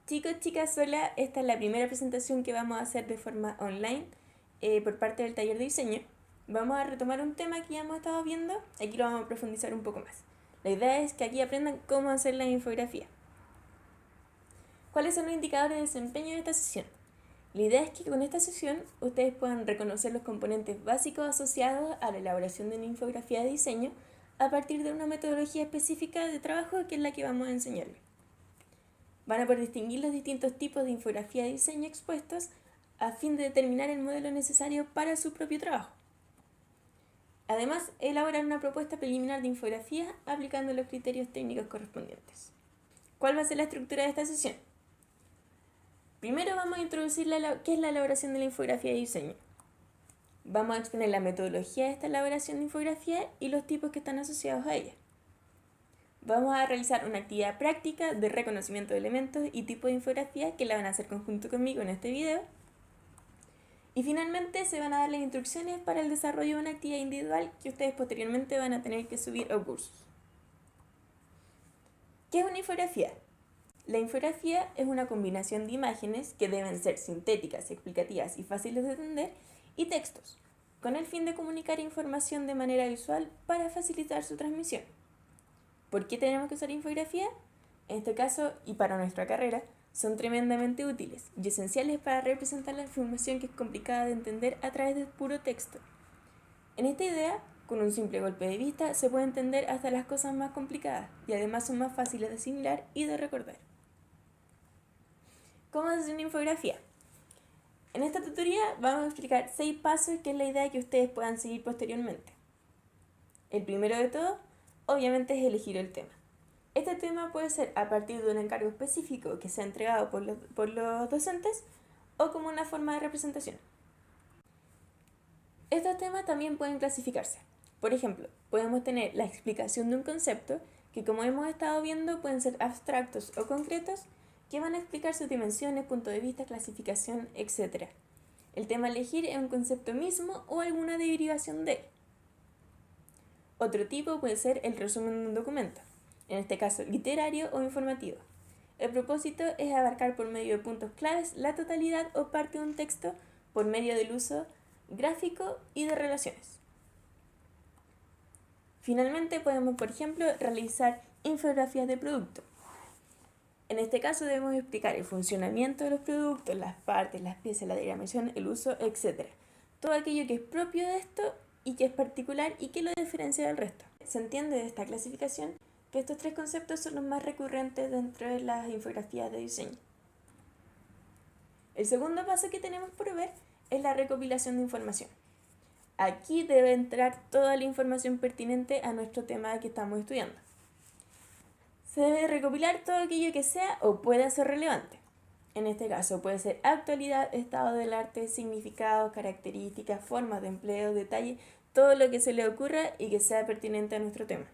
Chicos, chicas, hola, esta es la primera presentación que vamos a hacer de forma online por parte del taller de diseño. Vamos a retomar un tema que ya hemos estado viendo, aquí lo vamos a profundizar un poco más. La idea es que aquí aprendan cómo hacer la infografía. ¿Cuáles son los indicadores de desempeño de esta sesión? La idea es que con esta sesión ustedes puedan reconocer los componentes básicos asociados a la elaboración de una infografía de diseño a partir de una metodología específica de trabajo que es la que vamos a enseñarles. Van a poder distinguir los distintos tipos de infografía de diseño expuestos a fin de determinar el modelo necesario para su propio trabajo. Además, elaborar una propuesta preliminar de infografía aplicando los criterios técnicos correspondientes. ¿Cuál va a ser la estructura de esta sesión? Primero vamos a introducir qué es la elaboración de la infografía de diseño. Vamos a exponer la metodología de esta elaboración de infografía y los tipos que están asociados a ella. Vamos a realizar una actividad práctica de reconocimiento de elementos y tipo de infografía que la van a hacer conjunto conmigo en este video. Y finalmente se van a dar las instrucciones para el desarrollo de una actividad individual que ustedes posteriormente van a tener que subir a cursos. ¿Qué es una infografía? La infografía es una combinación de imágenes que deben ser sintéticas, explicativas y fáciles de entender y textos, con el fin de comunicar información de manera visual para facilitar su transmisión. ¿Por qué tenemos que usar infografía? En este caso, y para nuestra carrera, son tremendamente útiles y esenciales para representar la información que es complicada de entender a través de puro texto. En esta idea, con un simple golpe de vista, se puede entender hasta las cosas más complicadas y además son más fáciles de asimilar y de recordar. ¿Cómo hacer una infografía? En esta tutoría vamos a explicar 6 pasos que es la idea que ustedes puedan seguir posteriormente. El primero de todo, obviamente, es elegir el tema. Este tema puede ser a partir de un encargo específico que sea entregado por los docentes o como una forma de representación. Estos temas también pueden clasificarse. Por ejemplo, podemos tener la explicación de un concepto que, como hemos estado viendo, pueden ser abstractos o concretos que van a explicar sus dimensiones, punto de vista, clasificación, etc. El tema a elegir es un concepto mismo o alguna derivación de él. Otro tipo puede ser el resumen de un documento, en este caso literario o informativo. El propósito es abarcar por medio de puntos claves la totalidad o parte de un texto por medio del uso gráfico y de relaciones. Finalmente podemos, por ejemplo, realizar infografías de producto. En este caso debemos explicar el funcionamiento de los productos, las partes, las piezas, la diagramación, el uso, etc. Todo aquello que es propio de esto y que es particular y que lo diferencia del resto. Se entiende de esta clasificación que estos 3 conceptos son los más recurrentes dentro de las infografías de diseño. El segundo paso que tenemos por ver es la recopilación de información. Aquí debe entrar toda la información pertinente a nuestro tema que estamos estudiando. Se debe recopilar todo aquello que sea o pueda ser relevante. En este caso puede ser actualidad, estado del arte, significado, características, formas de empleo, detalle, todo lo que se le ocurra y que sea pertinente a nuestro tema.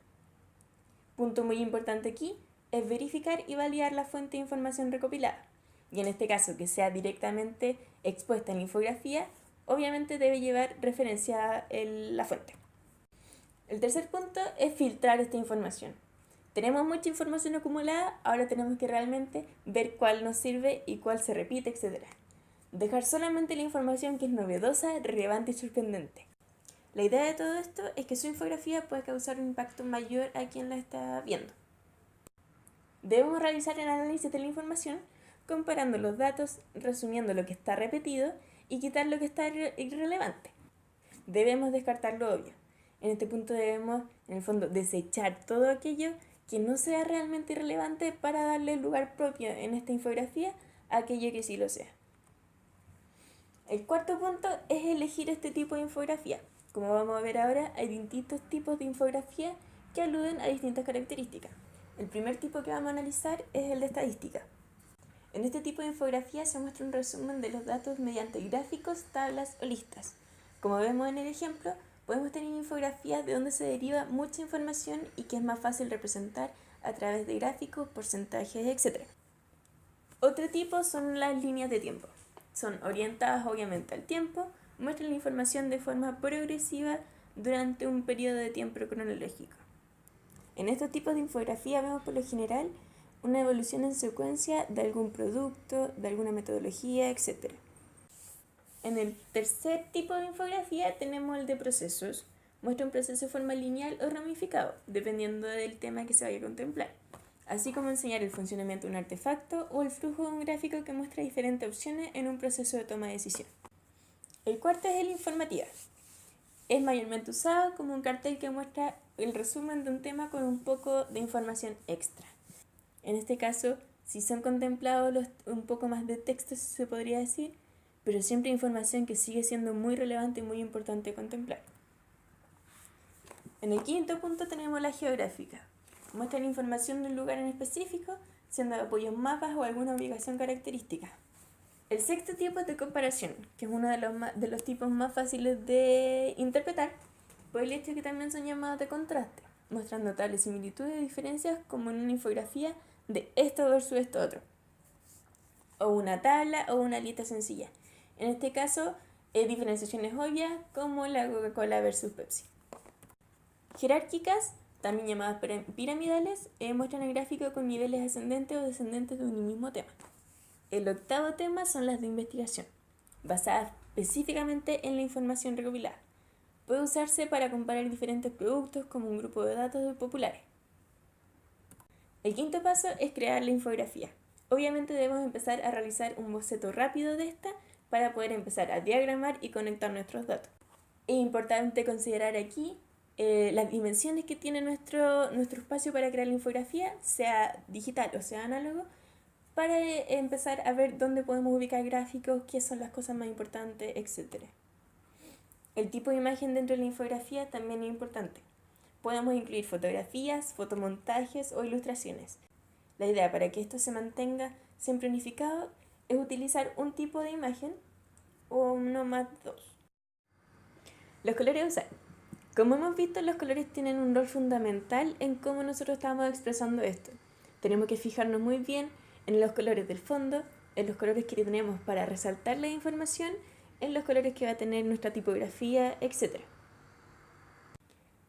Punto muy importante aquí es verificar y validar la fuente de información recopilada. Y en este caso que sea directamente expuesta en la infografía, obviamente debe llevar referenciada la fuente. El tercer punto es filtrar esta información. Tenemos mucha información acumulada, ahora tenemos que realmente ver cuál nos sirve y cuál se repite, etc. Dejar solamente la información que es novedosa, relevante y sorprendente. La idea de todo esto es que su infografía pueda causar un impacto mayor a quien la está viendo. Debemos realizar el análisis de la información comparando los datos, resumiendo lo que está repetido y quitar lo que está irrelevante. Debemos descartar lo obvio. En este punto debemos, en el fondo, desechar todo aquello que no sea realmente irrelevante para darle lugar propio en esta infografía a aquello que sí lo sea. El cuarto punto es elegir este tipo de infografía. Como vamos a ver ahora, hay distintos tipos de infografía que aluden a distintas características. El primer tipo que vamos a analizar es el de estadística. En este tipo de infografía se muestra un resumen de los datos mediante gráficos, tablas o listas. Como vemos en el ejemplo, podemos tener infografías de donde se deriva mucha información y que es más fácil representar a través de gráficos, porcentajes, etc. Otro tipo son las líneas de tiempo. Son orientadas obviamente al tiempo, muestran la información de forma progresiva durante un periodo de tiempo cronológico. En estos tipos de infografía vemos por lo general una evolución en secuencia de algún producto, de alguna metodología, etc. En el tercer tipo de infografía tenemos el de procesos. Muestra un proceso de forma lineal o ramificado, dependiendo del tema que se vaya a contemplar, así como enseñar el funcionamiento de un artefacto o el flujo de un gráfico que muestra diferentes opciones en un proceso de toma de decisión. El cuarto es el informativa. Es mayormente usado como un cartel que muestra el resumen de un tema con un poco de información extra. En este caso, sí son contemplados un poco más de texto, si se podría decir, pero siempre información que sigue siendo muy relevante y muy importante contemplar. En el quinto punto tenemos la geográfica. Muestran información de un lugar en específico, siendo de apoyo mapas o alguna ubicación característica. El sexto tipo es de comparación, que es uno de los tipos más fáciles de interpretar, por el hecho de que también son llamados de contraste, muestran notables similitudes y diferencias como en una infografía de esto versus esto otro, o una tabla o una lista sencilla. En este caso, diferenciaciones obvias como la Coca-Cola versus Pepsi. Jerárquicas, también llamadas piramidales, muestran el gráfico con niveles ascendentes o descendentes de un mismo tema. El octavo tema son las de investigación, basadas específicamente en la información recopilada. Puede usarse para comparar diferentes productos como un grupo de datos populares. El quinto paso es crear la infografía. Obviamente debemos empezar a realizar un boceto rápido de esta para poder empezar a diagramar y conectar nuestros datos. Es importante considerar aquí las dimensiones que tiene nuestro espacio para crear la infografía, sea digital o sea análogo, para empezar a ver dónde podemos ubicar gráficos, qué son las cosas más importantes, etc. El tipo de imagen dentro de la infografía también es importante. Podemos incluir fotografías, fotomontajes o ilustraciones. La idea para que esto se mantenga siempre unificado es utilizar un tipo de imagen o no más dos. Los colores a usar. Como hemos visto, los colores tienen un rol fundamental en cómo nosotros estamos expresando esto. Tenemos que fijarnos muy bien en los colores del fondo, en los colores que tenemos para resaltar la información, en los colores que va a tener nuestra tipografía, etc.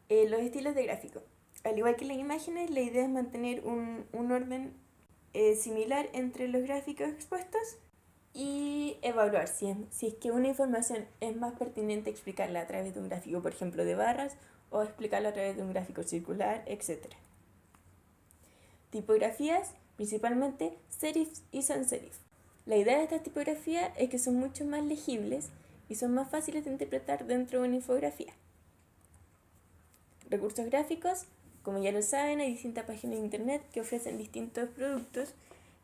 Los estilos de gráfico. Al igual que las imágenes, la idea es mantener un orden similar entre los gráficos expuestos y evaluar si es que una información es más pertinente explicarla a través de un gráfico, por ejemplo, de barras, o explicarla a través de un gráfico circular, etc. Tipografías, principalmente serif y sans serif. La idea de estas tipografías es que son mucho más legibles y son más fáciles de interpretar dentro de una infografía. Recursos gráficos, como ya lo saben, hay distintas páginas de internet que ofrecen distintos productos.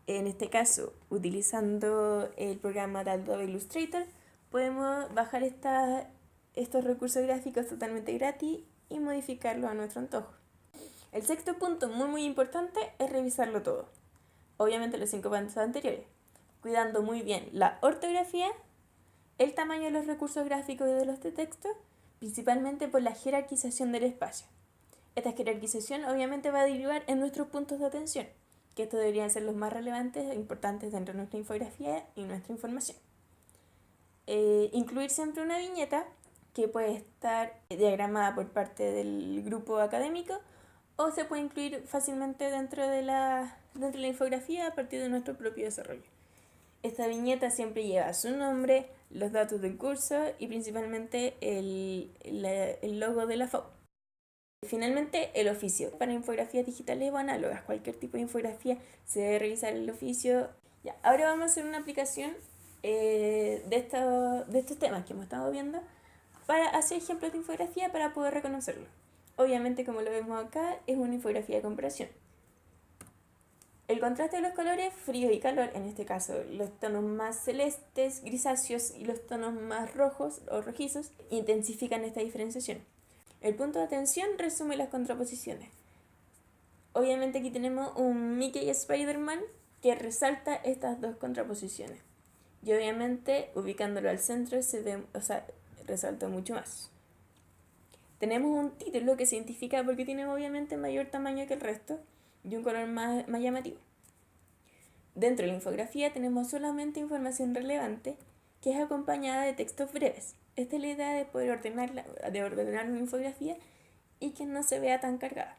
En este caso, utilizando el programa de Adobe Illustrator, podemos bajar estos recursos gráficos totalmente gratis y modificarlos a nuestro antojo. El sexto punto, muy importante, es revisarlo todo. Obviamente los 5 puntos anteriores, cuidando muy bien la ortografía, el tamaño de los recursos gráficos y de los de texto, principalmente por la jerarquización del espacio. Esta jerarquización obviamente va a derivar en nuestros puntos de atención, que estos deberían ser los más relevantes e importantes dentro de nuestra infografía y nuestra información. Incluir siempre una viñeta que puede estar diagramada por parte del grupo académico o se puede incluir fácilmente dentro de la infografía a partir de nuestro propio desarrollo. Esta viñeta siempre lleva su nombre, los datos del curso y principalmente el logo de la FAU. Finalmente, el oficio. Para infografías digitales o análogas, cualquier tipo de infografía se debe revisar el oficio. Ya, ahora vamos a hacer una aplicación de estos temas que hemos estado viendo para hacer ejemplos de infografía para poder reconocerlo. Obviamente, como lo vemos acá, es una infografía de comparación. El contraste de los colores, frío y calor, en este caso los tonos más celestes, grisáceos y los tonos más rojos o rojizos, intensifican esta diferenciación. El punto de atención resume las contraposiciones. Obviamente aquí tenemos un Mickey Spider-Man que resalta estas dos contraposiciones. Y obviamente ubicándolo al centro resalta mucho más. Tenemos un título que se identifica porque tiene obviamente mayor tamaño que el resto y un color más llamativo. Dentro de la infografía tenemos solamente información relevante que es acompañada de textos breves. Esta es la idea de poder ordenar una infografía y que no se vea tan cargada.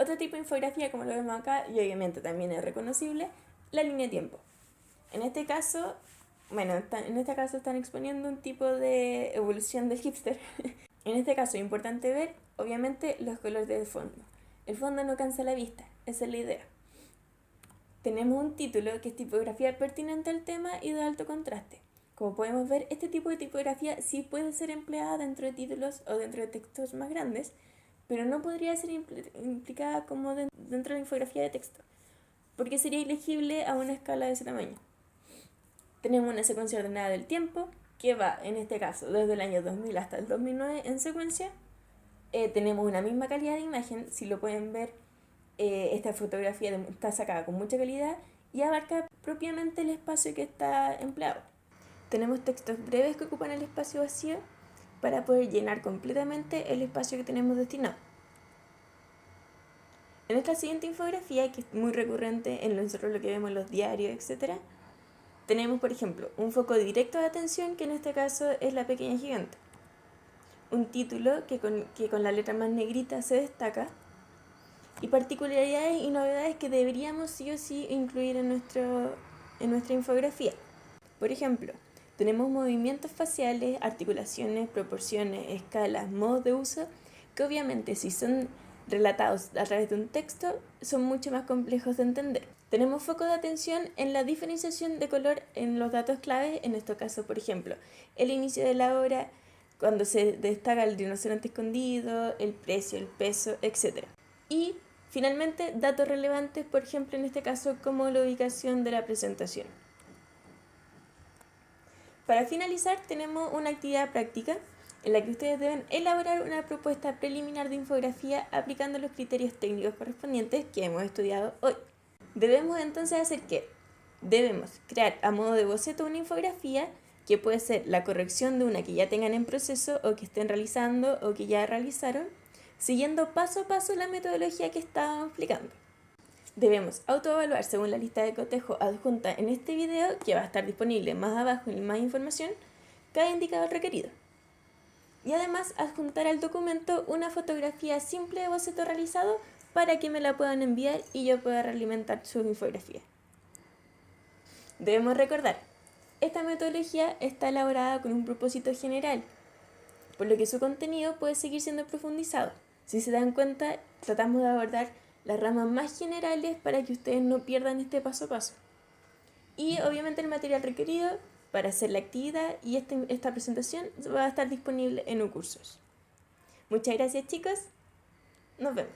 Otro tipo de infografía, como lo vemos acá, y obviamente también es reconocible, la línea de tiempo. En este caso, están exponiendo un tipo de evolución del hipster. En este caso es importante ver, obviamente, los colores del fondo. El fondo no cansa la vista, esa es la idea. Tenemos un título que es tipografía pertinente al tema y de alto contraste. Como podemos ver, este tipo de tipografía sí puede ser empleada dentro de títulos o dentro de textos más grandes, pero no podría ser implicada como dentro de la infografía de texto, porque sería ilegible a una escala de ese tamaño. Tenemos una secuencia ordenada del tiempo, que va, en este caso, desde el año 2000 hasta el 2009 en secuencia. Tenemos una misma calidad de imagen, si lo pueden ver, esta fotografía está sacada con mucha calidad y abarca propiamente el espacio que está empleado. Tenemos textos breves que ocupan el espacio vacío para poder llenar completamente el espacio que tenemos destinado. En esta siguiente infografía, que es muy recurrente en nosotros lo que vemos en los diarios, etc., tenemos, por ejemplo, un foco directo de atención, que en este caso es la pequeña gigante. Un título que con la letra más negrita se destaca, y particularidades y novedades que deberíamos sí o sí incluir en nuestra infografía. Por ejemplo, tenemos movimientos faciales, articulaciones, proporciones, escalas, modos de uso, que obviamente si son relatados a través de un texto son mucho más complejos de entender. Tenemos foco de atención en la diferenciación de color en los datos claves, en este caso, por ejemplo, el inicio de la hora, cuando se destaca el rinoceronte escondido, el precio, el peso, etc. Y finalmente, datos relevantes, por ejemplo, en este caso, como la ubicación de la presentación. Para finalizar, tenemos una actividad práctica en la que ustedes deben elaborar una propuesta preliminar de infografía aplicando los criterios técnicos correspondientes que hemos estudiado hoy. Debemos entonces hacer ¿qué? Debemos crear a modo de boceto una infografía que puede ser la corrección de una que ya tengan en proceso o que estén realizando o que ya realizaron, siguiendo paso a paso la metodología que estábamos explicando. Debemos autoevaluar según la lista de cotejo adjunta en este video, que va a estar disponible más abajo en más información, cada indicador requerido. Y además adjuntar al documento una fotografía simple de boceto realizado para que me la puedan enviar y yo pueda realimentar su infografía. Debemos recordar, esta metodología está elaborada con un propósito general, por lo que su contenido puede seguir siendo profundizado. Si se dan cuenta, tratamos de abordar las ramas más generales para que ustedes no pierdan este paso a paso. Y obviamente el material requerido para hacer la actividad y esta presentación va a estar disponible en UCursos. Muchas gracias, chicos. Nos vemos.